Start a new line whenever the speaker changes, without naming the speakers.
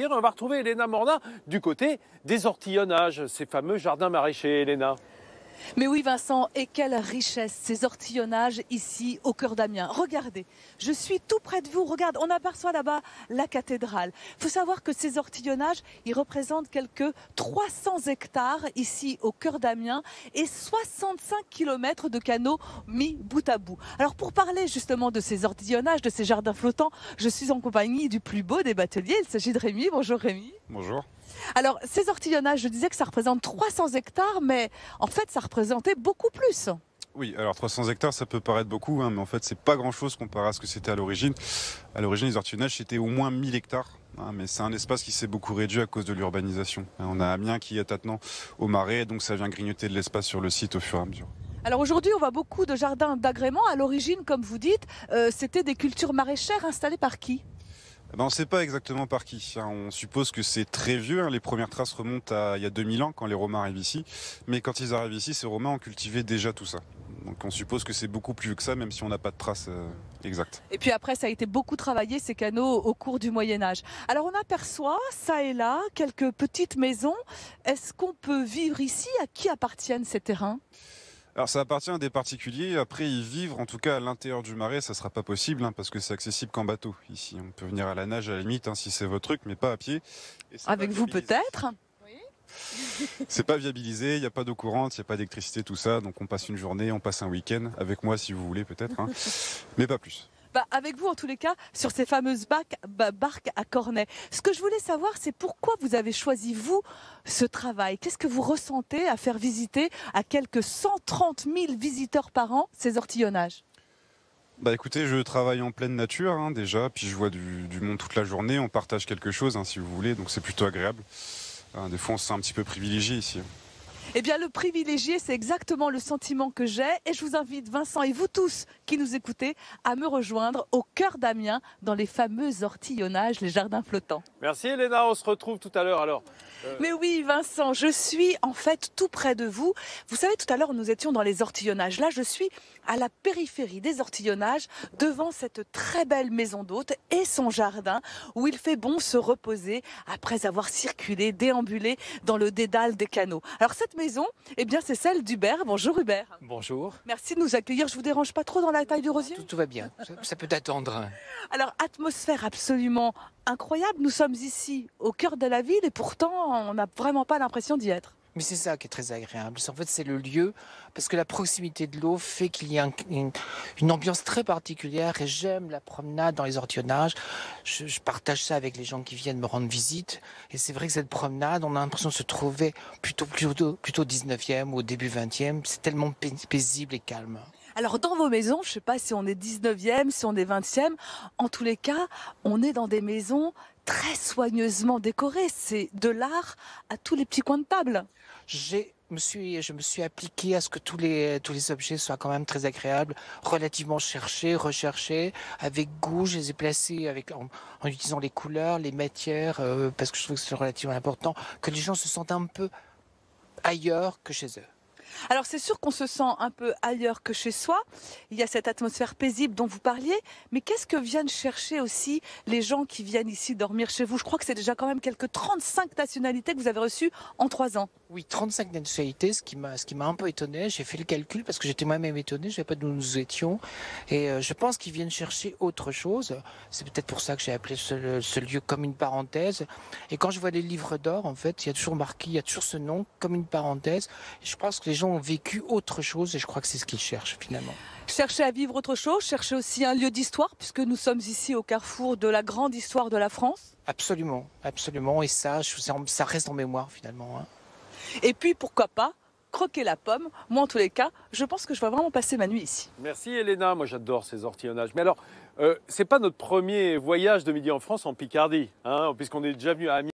On va retrouver Elena Morna du côté des ortillonnages, ces fameux jardins maraîchers, Elena.
Mais oui Vincent, et quelle richesse ces ortillonnages ici au cœur d'Amiens. Regardez, je suis tout près de vous, regarde, on aperçoit là-bas la cathédrale. Il faut savoir que ces ortillonnages, ils représentent quelques 300 hectares ici au cœur d'Amiens et 65 km de canaux mis bout à bout. Alors pour parler justement de ces ortillonnages, de ces jardins flottants, je suis en compagnie du plus beau des bateliers, il s'agit de Rémi. Bonjour Rémi.
Bonjour.
Alors, ces ortillonnages, je disais que ça représente 300 hectares, mais en fait, ça représentait beaucoup plus.
Oui, alors 300 hectares, ça peut paraître beaucoup, mais en fait, c'est pas grand-chose comparé à ce que c'était à l'origine. À l'origine, les ortillonnages, c'était au moins 1000 hectares. Mais c'est un espace qui s'est beaucoup réduit à cause de l'urbanisation. On a Amiens qui est maintenant au marais, donc ça vient grignoter de l'espace sur le site au fur et à mesure.
Alors aujourd'hui, on voit beaucoup de jardins d'agrément. À l'origine, comme vous dites, c'était des cultures maraîchères installées par qui ?
On ne sait pas exactement par qui. On suppose que c'est très vieux. Les premières traces remontent à il y a 2000 ans, quand les Romains arrivent ici. Mais quand ils arrivent ici, ces Romains ont cultivé déjà tout ça. Donc on suppose que c'est beaucoup plus vieux que ça, même si on n'a pas de traces exactes.
Et puis après, ça a été beaucoup travaillé, ces canaux, au cours du Moyen-Âge. Alors on aperçoit, ça et là, quelques petites maisons. Est-ce qu'on peut vivre ici? À qui appartiennent ces terrains ?
Alors ça appartient à des particuliers, après y vivre, en tout cas à l'intérieur du marais, ça sera pas possible parce que c'est accessible qu'en bateau ici. On peut venir à la nage à la limite si c'est votre truc, mais pas à pied.
Avec vous peut-être ?
C'est pas viabilisé, il n'y a pas d'eau courante, il n'y a pas d'électricité, tout ça, donc on passe une journée, on passe un week-end, avec moi si vous voulez peut-être, mais pas plus.
Avec vous en tous les cas, sur ces fameuses barques à cornet. Ce que je voulais savoir, c'est pourquoi vous avez choisi, vous, ce travail. Qu'est-ce que vous ressentez à faire visiter à quelques 130 000 visiteurs par an ces ortillonnages ?
Écoutez, je travaille en pleine nature déjà, puis je vois du monde toute la journée, on partage quelque chose si vous voulez, donc c'est plutôt agréable. Des fois on se sent un petit peu privilégié ici.
Eh bien, le privilégié, c'est exactement le sentiment que j'ai. Et je vous invite, Vincent et vous tous qui nous écoutez, à me rejoindre au cœur d'Amiens, dans les fameux ortillonnages, les jardins flottants.
Merci Elena, on se retrouve tout à l'heure alors.
Mais oui, Vincent, je suis en fait tout près de vous. Vous savez, tout à l'heure, nous étions dans les ortillonnages. Là, je suis à la périphérie des ortillonnages, devant cette très belle maison d'hôte et son jardin, où il fait bon se reposer après avoir circulé, déambulé dans le dédale des canaux. Alors, cette maison, eh bien, c'est celle d'Hubert. Bonjour Hubert.
Bonjour.
Merci de nous accueillir. Je vous dérange pas trop dans la taille du rosier ?
Tout va bien, ça peut attendre.
Alors, atmosphère absolument incroyable. Nous sommes ici au cœur de la ville et pourtant, on n'a vraiment pas l'impression d'y être.
Mais c'est ça qui est très agréable. En fait, c'est le lieu, parce que la proximité de l'eau fait qu'il y a une ambiance très particulière et j'aime la promenade dans les ortillonnages. Je partage ça avec les gens qui viennent me rendre visite. Et c'est vrai que cette promenade, on a l'impression de se trouver plutôt 19e ou au début 20e. C'est tellement paisible et calme.
Alors dans vos maisons, je ne sais pas si on est 19e, si on est 20e, en tous les cas, on est dans des maisons très décorées. C'est de l'art à tous les petits coins de table.
Je me suis appliqué à ce que tous les objets soient quand même très agréables, relativement recherchés, avec goût. Je les ai placés en utilisant les couleurs, les matières, parce que je trouve que c'est relativement important, que les gens se sentent un peu ailleurs que chez eux.
Alors c'est sûr qu'on se sent un peu ailleurs que chez soi, il y a cette atmosphère paisible dont vous parliez, mais qu'est-ce que viennent chercher aussi les gens qui viennent ici dormir chez vous ? Je crois que c'est déjà quand même quelques 35 nationalités que vous avez reçues en 3 ans.
Oui, 35 nationalités, ce qui m'a un peu étonné. J'ai fait le calcul parce que j'étais moi-même étonné, je ne savais pas d'où nous étions. Et je pense qu'ils viennent chercher autre chose. C'est peut-être pour ça que j'ai appelé ce lieu comme une parenthèse. Et quand je vois les livres d'or, en fait, il y a toujours marqué, il y a toujours ce nom comme une parenthèse. Et je pense que les gens ont vécu autre chose et je crois que c'est ce qu'ils cherchent finalement.
Chercher à vivre autre chose, chercher aussi un lieu d'histoire, puisque nous sommes ici au carrefour de la grande histoire de la France.
Absolument, absolument. Et ça reste en mémoire finalement.
Et puis, pourquoi pas, croquer la pomme. Moi, en tous les cas, je pense que je vais vraiment passer ma nuit ici.
Merci Elena, moi j'adore ces ortillonnages. Mais alors, c'est pas notre premier voyage de Midi en France en Picardie, puisqu'on est déjà venu à Amiens.